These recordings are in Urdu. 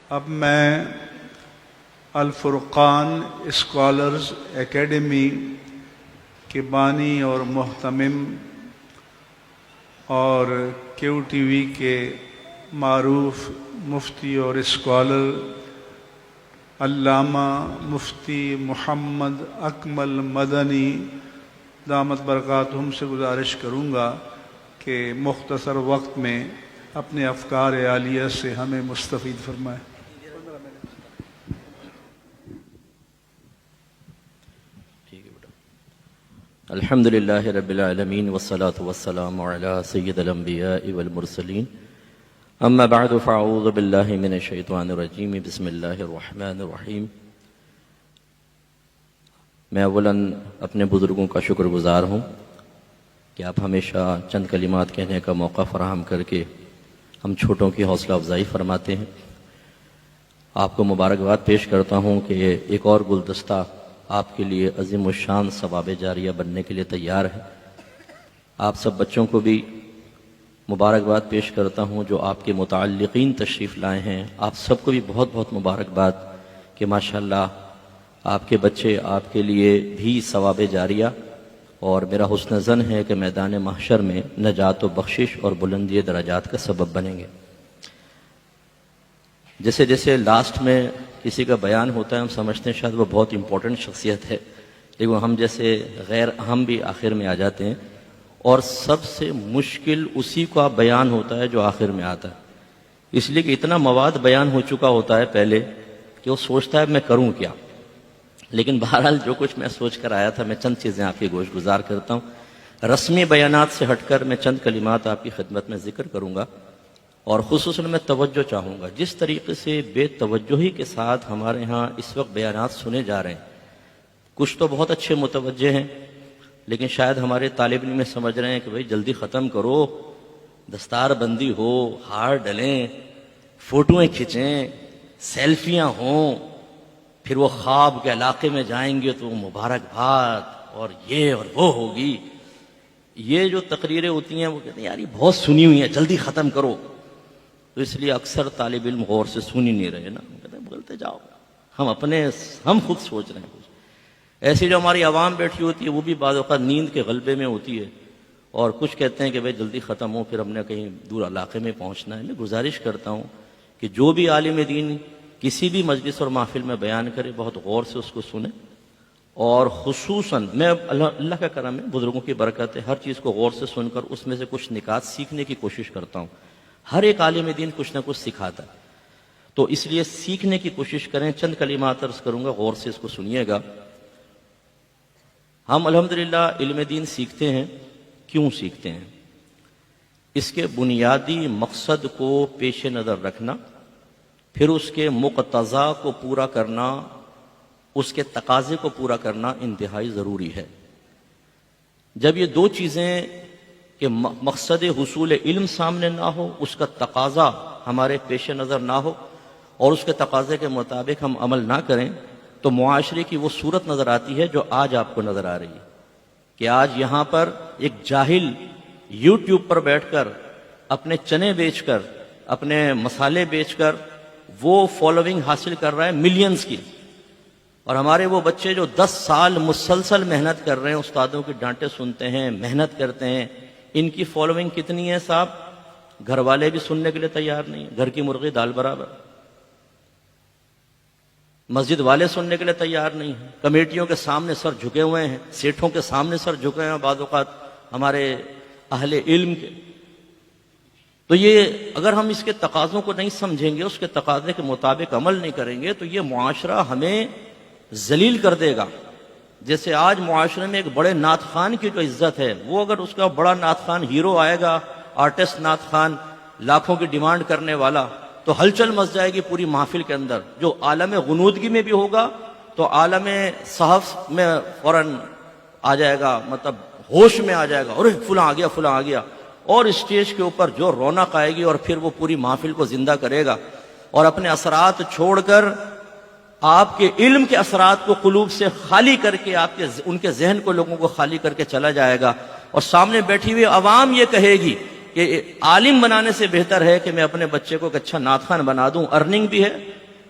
اب میں الفرقان اسکالرز اکیڈمی کے بانی اور محتمم اور کیو ٹی وی کے معروف مفتی اور اسکالر علامہ مفتی محمد اکمل مدنی دامت برکاتہم سے گزارش کروں گا کہ مختصر وقت میں اپنے افکار عالیہ سے ہمیں مستفید فرمائیں۔ الحمد للہ رب العالمین والصلاة والسلام علی سید الانبیاء والمرسلین اما بعد فاعوذ باللہ من الشیطان الرجیم بسم اللہ الرحمن الرحیم۔ میں اولاً اپنے بزرگوں کا شکر گزار ہوں کہ آپ ہمیشہ چند کلمات کہنے کا موقع فراہم کر کے ہم چھوٹوں کی حوصلہ افزائی فرماتے ہیں۔ آپ کو مبارکباد پیش کرتا ہوں کہ ایک اور گلدستہ آپ کے لیے عظیم الشان ثواب جاریہ بننے کے لیے تیار ہے۔ آپ سب بچوں کو بھی مبارکباد پیش کرتا ہوں جو آپ کے متعلقین تشریف لائے ہیں۔ آپ سب کو بھی بہت بہت مبارکباد کہ ماشاءاللہ آپ کے بچے آپ کے لیے بھی ثواب جاریہ اور میرا حسن ظن ہے کہ میدان محشر میں نجات و بخشش اور بلندی درجات کا سبب بنیں گے۔ جیسے جیسے لاسٹ میں کسی کا بیان ہوتا ہے ہم سمجھتے ہیں شاید وہ بہت امپورٹنٹ شخصیت ہے، لیکن ہم جیسے غیر اہم بھی آخر میں آ جاتے ہیں، اور سب سے مشکل اسی کا بیان ہوتا ہے جو آخر میں آتا ہے، اس لیے کہ اتنا مواد بیان ہو چکا ہوتا ہے پہلے کہ وہ سوچتا ہے میں کروں کیا۔ لیکن بہرحال جو کچھ میں سوچ کر آیا تھا میں چند چیزیں آپ کی گوش گزار کرتا ہوں۔ رسمی بیانات سے ہٹ کر میں چند کلمات آپ کی خدمت میں ذکر کروں گا، اور خصوصاً میں توجہ چاہوں گا۔ جس طریقے سے بے توجہی کے ساتھ ہمارے ہاں اس وقت بیانات سنے جا رہے ہیں، کچھ تو بہت اچھے متوجہ ہیں، لیکن شاید ہمارے طالب علم سمجھ رہے ہیں کہ بھئی جلدی ختم کرو، دستار بندی ہو، ہار ڈلیں، فوٹویں کھینچیں، سیلفیاں ہوں، پھر وہ خواب کے علاقے میں جائیں گے تو مبارکباد اور یہ اور وہ ہوگی۔ یہ جو تقریریں ہوتی ہیں وہ کہتے ہیں یار یہ بہت سنی ہوئی ہیں، جلدی ختم کرو۔ تو اس لیے اکثر طالب علم غور سے سن ہی نہیں رہے نا، کہتے ہیں بولتے جاؤ، ہم خود سوچ رہے ہیں کچھ۔ ایسی جو ہماری عوام بیٹھی ہوتی ہے وہ بھی بعض اوقات نیند کے غلبے میں ہوتی ہے، اور کچھ کہتے ہیں کہ بھائی جلدی ختم ہو، پھر ہم نے کہیں دور علاقے میں پہنچنا ہے۔ میں گزارش کرتا ہوں کہ جو بھی عالم دین کسی بھی مجلس اور محفل میں بیان کرے بہت غور سے اس کو سنیں، اور خصوصاً میں اللہ کا کرم ہے، بزرگوں کی برکت ہے، ہر چیز کو غور سے سن کر اس میں سے کچھ نکات سیکھنے کی کوشش کرتا ہوں۔ ہر ایک عالم دین کچھ نہ کچھ سکھاتا ہے، تو اس لیے سیکھنے کی کوشش کریں۔ چند کلمات عرض کروں گا، غور سے اس کو سنیے گا۔ ہم الحمدللہ علم دین سیکھتے ہیں، کیوں سیکھتے ہیں؟ اس کے بنیادی مقصد کو پیش نظر رکھنا، پھر اس کے مقتضا کو پورا کرنا، اس کے تقاضے کو پورا کرنا انتہائی ضروری ہے۔ جب یہ دو چیزیں کہ مقصد حصول علم سامنے نہ ہو، اس کا تقاضا ہمارے پیش نظر نہ ہو، اور اس کے تقاضے کے مطابق ہم عمل نہ کریں، تو معاشرے کی وہ صورت نظر آتی ہے جو آج آپ کو نظر آ رہی ہے کہ آج یہاں پر ایک جاہل یوٹیوب پر بیٹھ کر اپنے چنے بیچ کر، اپنے مسالے بیچ کر وہ فالوئنگ حاصل کر رہا ہے ملینز کی، اور ہمارے وہ بچے جو 10 سال مسلسل محنت کر رہے ہیں، استادوں کی ڈانٹیں سنتے ہیں، محنت کرتے ہیں، ان کی فالوئنگ کتنی ہے صاحب؟ گھر والے بھی سننے کے لیے تیار نہیں ہیں، گھر کی مرغی دال برابر۔ مسجد والے سننے کے لیے تیار نہیں ہیں، کمیٹیوں کے سامنے سر جھکے ہوئے ہیں، سیٹھوں کے سامنے سر جھکے ہیں، بعض اوقات ہمارے اہل علم کے۔ تو یہ اگر ہم اس کے تقاضوں کو نہیں سمجھیں گے، اس کے تقاضے کے مطابق عمل نہیں کریں گے، تو یہ معاشرہ ہمیں ذلیل کر دے گا۔ جیسے آج معاشرے میں ایک بڑے نعت خان کی جو عزت ہے، وہ اگر اس کا بڑا نعت خان ہیرو آئے گا، آرٹسٹ نعت خان، لاکھوں کی ڈیمانڈ کرنے والا، تو ہلچل مچ جائے گی پوری محفل کے اندر۔ جو عالم غنودگی میں بھی ہوگا تو عالم صحف میں فوراً آ جائے گا، مطلب ہوش میں آ جائے گا، اور فلاں آ گیا، فلاں آ گیا، اور اسٹیج کے اوپر جو رونق آئے گی، اور پھر وہ پوری محفل کو زندہ کرے گا، اور اپنے اثرات چھوڑ کر آپ کے علم کے اثرات کو قلوب سے خالی کر کے ان کے ذہن کو لوگوں کو خالی کر کے چلا جائے گا، اور سامنے بیٹھی ہوئی عوام یہ کہے گی کہ عالم بنانے سے بہتر ہے کہ میں اپنے بچے کو ایک اچھا نعت خوان بنا دوں، ارننگ بھی ہے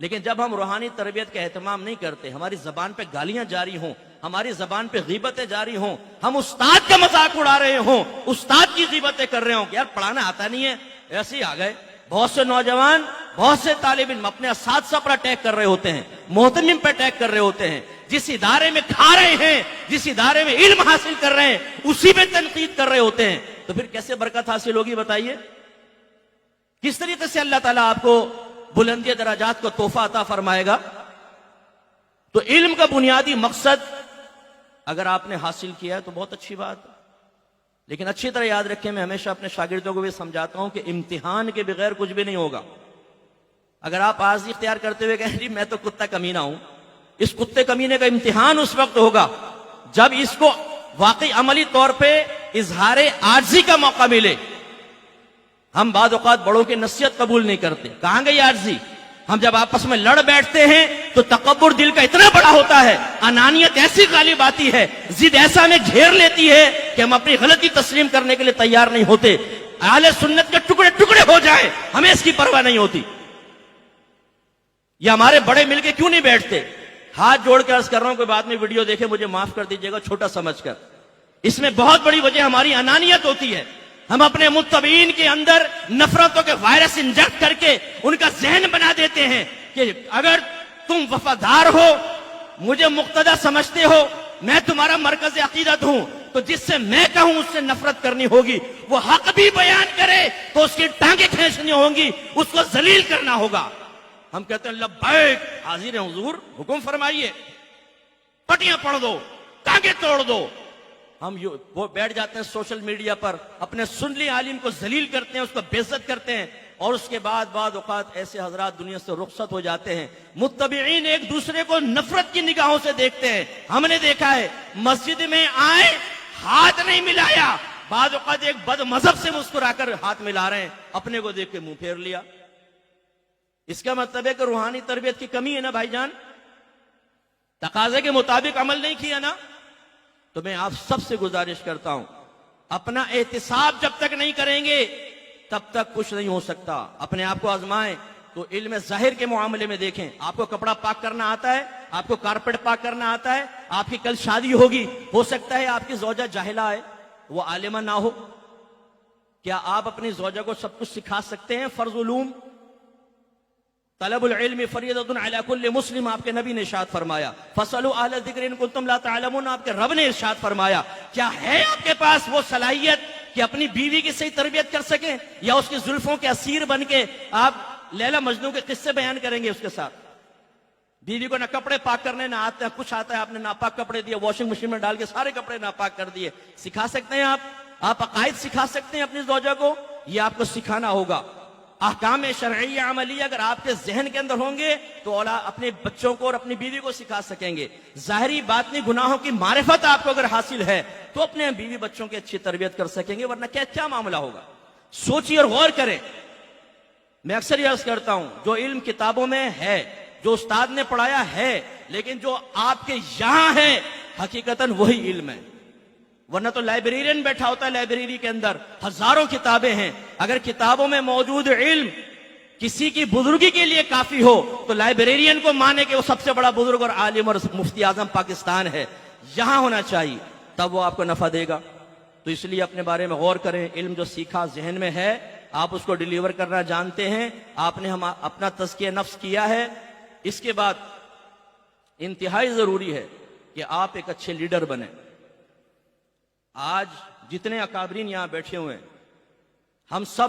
لیکن جب ہم روحانی تربیت کا اہتمام نہیں کرتے، ہماری زبان پہ گالیاں جاری ہوں، ہماری زبان پہ غیبتیں جاری ہوں، ہم استاد کا مذاق اڑا رہے ہوں، استاد کی غیبتیں کر رہے ہوں کہ یار پڑھانا آتا نہیں ہے، ایسے ہی آ گئے. بہت سے نوجوان، بہت سے طالب علم اپنے اساتذہ پر اٹیک کر رہے ہوتے ہیں، محتمم پہ اٹیک کر رہے ہوتے ہیں. جس ادارے میں کھا رہے ہیں، جس ادارے میں علم حاصل کر رہے ہیں، اسی پہ تنقید کر رہے ہوتے ہیں. تو پھر کیسے برکت حاصل ہوگی بتائیے؟ کس طریقے سے اللہ تعالیٰ آپ کو بلندی درجات کو تحفہ عطا فرمائے گا؟ تو علم کا بنیادی مقصد اگر آپ نے حاصل کیا ہے تو بہت اچھی بات ہے، لیکن اچھی طرح یاد رکھیں، میں ہمیشہ اپنے شاگردوں کو بھی سمجھاتا ہوں کہ امتحان کے بغیر کچھ بھی نہیں ہوگا. اگر آپ عاجزی اختیار کرتے ہوئے کہیں جی میں تو کتا کمینہ ہوں، اس کتے کمینے کا امتحان اس وقت ہوگا جب اس کو واقعی عملی طور پہ اظہار عاجزی کا موقع ملے. ہم بعض اوقات بڑوں کی نصیحت قبول نہیں کرتے، کہاں گئی عاجزی؟ ہم جب آپس میں لڑ بیٹھتے ہیں تو تکبر دل کا اتنا بڑا ہوتا ہے، انانیت ایسی غالب آتی ہے، ضد ایسا میں گھیر لیتی ہے کہ ہم اپنی غلطی تسلیم کرنے کے لیے تیار نہیں ہوتے. اہل سنت کے ٹکڑے ٹکڑے ہو جائیں، ہمیں اس کی پرواہ نہیں ہوتی. یہ ہمارے بڑے مل کے کیوں نہیں بیٹھتے؟ ہاتھ جوڑ کے عرض کر رہا ہوں، کوئی بعد میں ویڈیو دیکھے مجھے معاف کر دیجیے گا چھوٹا سمجھ کر. اس میں بہت بڑی وجہ ہماری انانیت ہوتی ہے. ہم اپنے متبعین کے اندر نفرتوں کے وائرس انجیکٹ کر کے ان کا ذہن بنا دیتے ہیں کہ اگر تم وفادار ہو، مجھے مقتدی سمجھتے ہو، میں تمہارا مرکز عقیدت ہوں، تو جس سے میں کہوں اس سے نفرت کرنی ہوگی. وہ حق بھی بیان کرے تو اس کی ٹانگیں کھینچنی ہوں گی، اس کو ذلیل کرنا ہوگا. ہم کہتے ہیں لبیک، حاضر ہیں حضور، حکم فرمائیے، پٹیاں پڑھ دو، ٹانگیں توڑ دو. ہم وہ بیٹھ جاتے ہیں سوشل میڈیا پر، اپنے سنی عالم کو ذلیل کرتے ہیں، اس کو بے عزت کرتے ہیں، اور اس کے بعد بعض اوقات ایسے حضرات دنیا سے رخصت ہو جاتے ہیں. متبعین ایک دوسرے کو نفرت کی نگاہوں سے دیکھتے ہیں. ہم نے دیکھا ہے مسجد میں آئے ہاتھ نہیں ملایا، بعض اوقات ایک بد مذہب سے مسکرا کر ہاتھ ملا رہے ہیں، اپنے کو دیکھ کے منہ پھیر لیا. اس کا مطلب ہے کہ روحانی تربیت کی کمی ہے نا بھائی جان، تقاضے کے مطابق عمل نہیں کیا نا. تو میں آپ سب سے گزارش کرتا ہوں، اپنا احتساب جب تک نہیں کریں گے تب تک کچھ نہیں ہو سکتا. اپنے آپ کو آزمائیں تو علم ظاہر کے معاملے میں دیکھیں. آپ کو کپڑا پاک کرنا آتا ہے، آپ کو کارپیٹ پاک کرنا آتا ہے، آپ کی کل شادی ہوگی، ہو سکتا ہے آپ کی زوجہ جاہلہ ہے، وہ عالمہ نہ ہو. کیا آپ اپنی زوجہ کو سب کچھ سکھا سکتے ہیں؟ فرض علوم، طلب العلم فریضۃ علی کل مسلم، آپ کے نبی نے ارشاد فرمایا. فاسألوا اہل الذکر ان کنتم لا تعلمون، آپ کے رب نے ارشاد فرمایا. کیا ہے آپ کے پاس وہ صلاحیت کہ اپنی بیوی کی صحیح تربیت کر سکیں، یا اس کی زلفوں کے اسیر بن کے آپ لیلا مجنوں کے قصے بیان کریں گے اس کے ساتھ؟ بیوی کو نہ کپڑے پاک کرنے نہ آتے ہیں، کچھ آتا ہے آپ نے ناپاک کپڑے دیے، واشنگ مشین میں ڈال کے سارے کپڑے ناپاک کر دیے. سکھا سکتے ہیں آپ عقائد سکھا سکتے ہیں اپنی زوجہ کو؟ یہ آپ کو سکھانا ہوگا. احکام شرعیہ عملیہ اگر آپ کے ذہن کے اندر ہوں گے تو اپنے بچوں کو اور اپنی بیوی کو سکھا سکیں گے. ظاہری باطنی گناہوں کی معرفت آپ کو اگر حاصل ہے تو اپنے بیوی بچوں کی اچھی تربیت کر سکیں گے، ورنہ کیا معاملہ ہوگا؟ سوچیے اور غور کریں. میں اکثر یہ عرض کرتا ہوں، جو علم کتابوں میں ہے، جو استاد نے پڑھایا ہے، لیکن جو آپ کے یہاں ہے حقیقتاً وہی علم ہے. ورنہ تو لائبریرین بیٹھا ہوتا ہے لائبریری کے اندر، ہزاروں کتابیں ہیں. اگر کتابوں میں موجود علم کسی کی بزرگی کے لیے کافی ہو تو لائبریرین کو مانے کہ وہ سب سے بڑا بزرگ اور عالم اور مفتی اعظم پاکستان ہے، یہاں ہونا چاہیے، تب وہ آپ کو نفع دے گا. تو اس لیے اپنے بارے میں غور کریں. علم جو سیکھا ذہن میں ہے، آپ اس کو ڈیلیور کرنا جانتے ہیں، آپ نے اپنا تزکیہ نفس کیا ہے. اس کے بعد انتہائی ضروری ہے کہ آپ ایک اچھے لیڈر بنیں. آج جتنے اکابرین یہاں بیٹھے ہوئے ہیں، ہم سب،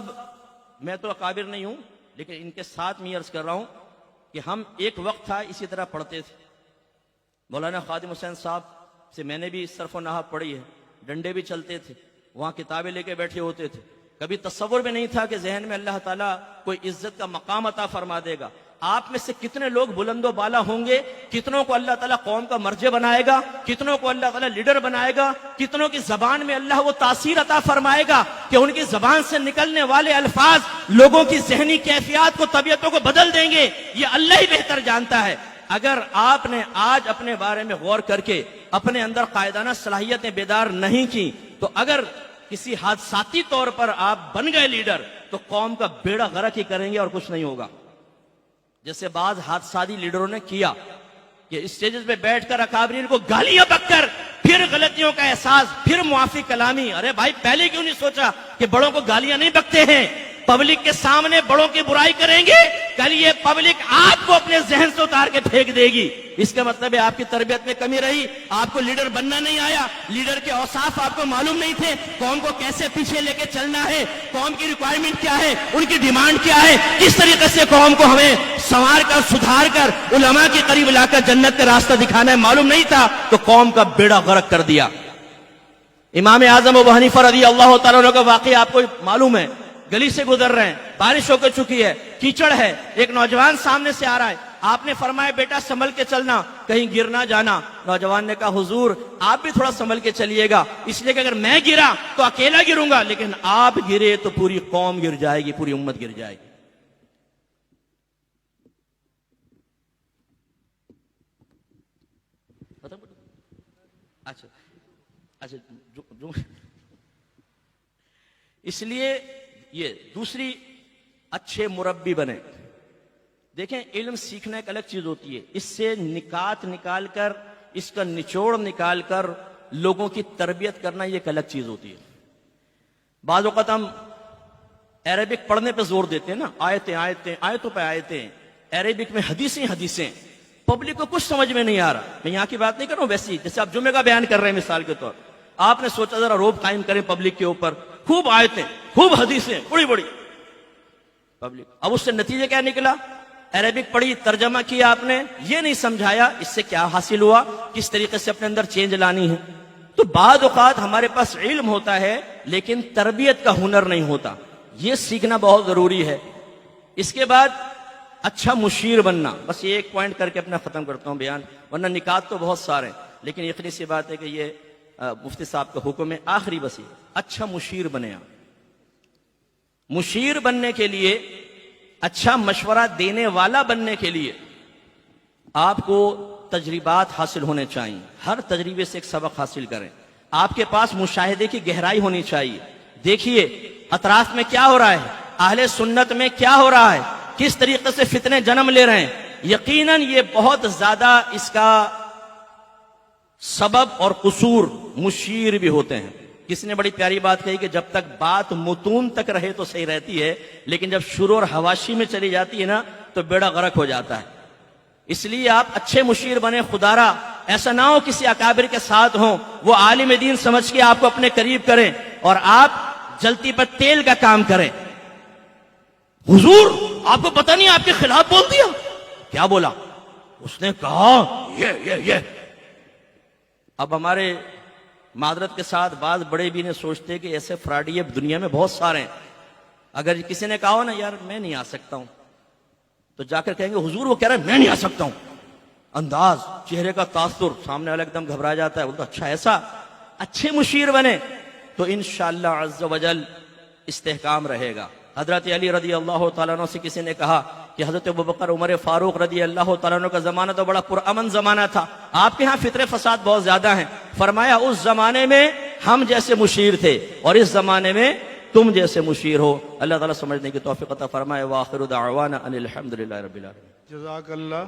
میں تو اکابر نہیں ہوں لیکن ان کے ساتھ میں عرض کر رہا ہوں کہ ہم ایک وقت تھا اسی طرح پڑھتے تھے. مولانا خادم حسین صاحب سے میں نے بھی صرف و نحو پڑھی ہے، ڈنڈے بھی چلتے تھے، وہاں کتابیں لے کے بیٹھے ہوتے تھے. کبھی تصور بھی نہیں تھا کہ ذہن میں اللہ تعالیٰ کوئی عزت کا مقام عطا فرما دے گا. آپ میں سے کتنے لوگ بلند و بالا ہوں گے، کتنوں کو اللہ تعالیٰ قوم کا مرجع بنائے گا، کتنوں کو اللہ تعالیٰ لیڈر بنائے گا، کتنوں کی زبان میں اللہ وہ تاثیر عطا فرمائے گا کہ ان کی زبان سے نکلنے والے الفاظ لوگوں کی ذہنی کیفیات کو، طبیعتوں کو بدل دیں گے. یہ اللہ ہی بہتر جانتا ہے. اگر آپ نے آج اپنے بارے میں غور کر کے اپنے اندر قائدانہ صلاحیتیں بیدار نہیں کی تو اگر کسی حادثاتی طور پر آپ بن گئے لیڈر تو قوم کا بیڑا غرق ہی کریں گے اور کچھ نہیں ہوگا. جیسے بعض حادثاتی لیڈروں نے کیا کہ اسٹیجز پہ بیٹھ کر اکابرین کو گالیاں بک کر پھر غلطیوں کا احساس، پھر معافی کلامی. ارے بھائی پہلے کیوں نہیں سوچا کہ بڑوں کو گالیاں نہیں بکتے ہیں؟ پبلک کے سامنے بڑوں کی برائی کریں گے، کل یہ پبلک آپ کو اپنے ذہن سے اتار کے پھینک دے گی. اس کا مطلب ہے آپ کی تربیت میں کمی رہی، آپ کو لیڈر بننا نہیں آیا، لیڈر کے اوصاف آپ کو معلوم نہیں تھے، قوم کو کیسے پیچھے لے کے چلنا ہے، قوم کی ریکوائرمنٹ کیا ہے، ان کی ڈیمانڈ کیا ہے، کس طریقے سے قوم کو ہمیں سنوار کر سدھار کر علماء کے قریب لا کر جنت کا راستہ دکھانا ہے، معلوم نہیں تھا تو قوم کا بیڑا غرق کر دیا. امام اعظم ابو حنیفہ رضی اللہ تعالیٰ عنہ کا واقعہ آپ کو معلوم ہے. گلی سے گزر رہے ہیں، بارش ہو کے چکی ہے، کیچڑ ہے، ایک نوجوان سامنے سے آ رہا ہے. آپ نے فرمایا بیٹا سنبھل کے چلنا، کہیں گر نہ جانا. نوجوان نے کہا حضور آپ بھی تھوڑا سنبھل کے چلیے گا، اس لیے کہ اگر میں گرا تو اکیلا گروں گا، لیکن آپ گرے تو پوری قوم گر جائے گی، پوری امت گر جائے گی. اچھا اس لیے یہ دوسری اچھے مربی بنے. دیکھیں علم سیکھنا ایک الگ چیز ہوتی ہے، اس سے نکات نکال کر، اس کا نچوڑ نکال کر لوگوں کی تربیت کرنا یہ ایک الگ چیز ہوتی ہے. بعض اوقات ہم عربک پڑھنے پہ زور دیتے ہیں نا، آیتوں پہ آیتیں، عربک میں حدیثیں، پبلک کو کچھ سمجھ میں نہیں آ رہا. میں یہاں کی بات نہیں کر رہا ہوں، ویسی جیسے آپ جمعے کا بیان کر رہے ہیں مثال کے طور، آپ نے سوچا ذرا روب قائم کریں پبلک کے اوپر، خوب آیتیں، خوب حدیثیں، بڑی پبلک. اب اس سے نتیجہ کیا نکلا؟ عربک پڑھی، ترجمہ کیا آپ نے، یہ نہیں سمجھایا اس سے کیا حاصل ہوا، کس طریقے سے اپنے اندر چینج لانی ہے. تو بعض اوقات ہمارے پاس علم ہوتا ہے لیکن تربیت کا ہنر نہیں ہوتا، یہ سیکھنا بہت ضروری ہے. اس کے بعد اچھا مشیر بننا. بس یہ ایک پوائنٹ کر کے اپنا ختم کرتا ہوں بیان، ورنہ نکات تو بہت سارے ہیں، لیکن یقینی سی بات ہے کہ یہ مفتی صاحب کا حکم ہے آخری. بس یہ اچھا مشیر بنے. آپ مشیر بننے کے لیے، اچھا مشورہ دینے والا بننے کے لیے آپ کو تجربات حاصل ہونے چاہیے. ہر تجربے سے ایک سبق حاصل کریں. آپ کے پاس مشاہدے کی گہرائی ہونی چاہیے. دیکھیے اطراف میں کیا ہو رہا ہے، اہل سنت میں کیا ہو رہا ہے، کس طریقے سے فتنے جنم لے رہے ہیں. یقیناً یہ بہت زیادہ اس کا سبب اور قصور مشیر بھی ہوتے ہیں. کسی نے بڑی پیاری بات کہی کہ جب تک بات متون تک رہے تو صحیح رہتی ہے، لیکن جب شروع اور حواشی میں چلی جاتی ہے نا تو بیڑا غرق ہو جاتا ہے. اس لیے آپ اچھے مشیر بنے. خدارا ایسا نہ ہو کسی اکابر کے ساتھ ہوں، وہ عالم دین سمجھ کے آپ کو اپنے قریب کریں اور آپ جلتی پر تیل کا کام کریں. حضور آپ کو پتہ نہیں آپ کے خلاف بول دیا. کیا بولا؟ اس نے کہا یہ. اب ہمارے معذرت کے ساتھ بعض بڑے بھی نے سوچتے کہ ایسے فراڈی دنیا میں بہت سارے ہیں. اگر کسی نے کہا ہو نا یار میں نہیں آ سکتا ہوں، تو جا کر کہیں گے حضور وہ کہہ رہا ہے میں نہیں آ سکتا ہوں. انداز، چہرے کا تاثر، سامنے والا ایک دم گھبرا جاتا ہے. بولتا اچھا ایسا. اچھے مشیر بنے تو انشاءاللہ عز و جل استحکام رہے گا. حضرت علی رضی اللہ تعالیٰ عنہ سے کسی نے کہا کہ حضرت ابوبکر عمر فاروق رضی اللہ تعالیٰ عنہ کا زمانہ تو بڑا پرامن زمانہ تھا، آپ کے ہاں فطر فساد بہت زیادہ ہیں. فرمایا اس زمانے میں ہم جیسے مشیر تھے اور اس زمانے میں تم جیسے مشیر ہو. اللہ تعالیٰ سمجھنے کی توفیق عطا فرمائے. وآخر دعوانا ان الحمدللہ رب العالمین. جزاک اللہ.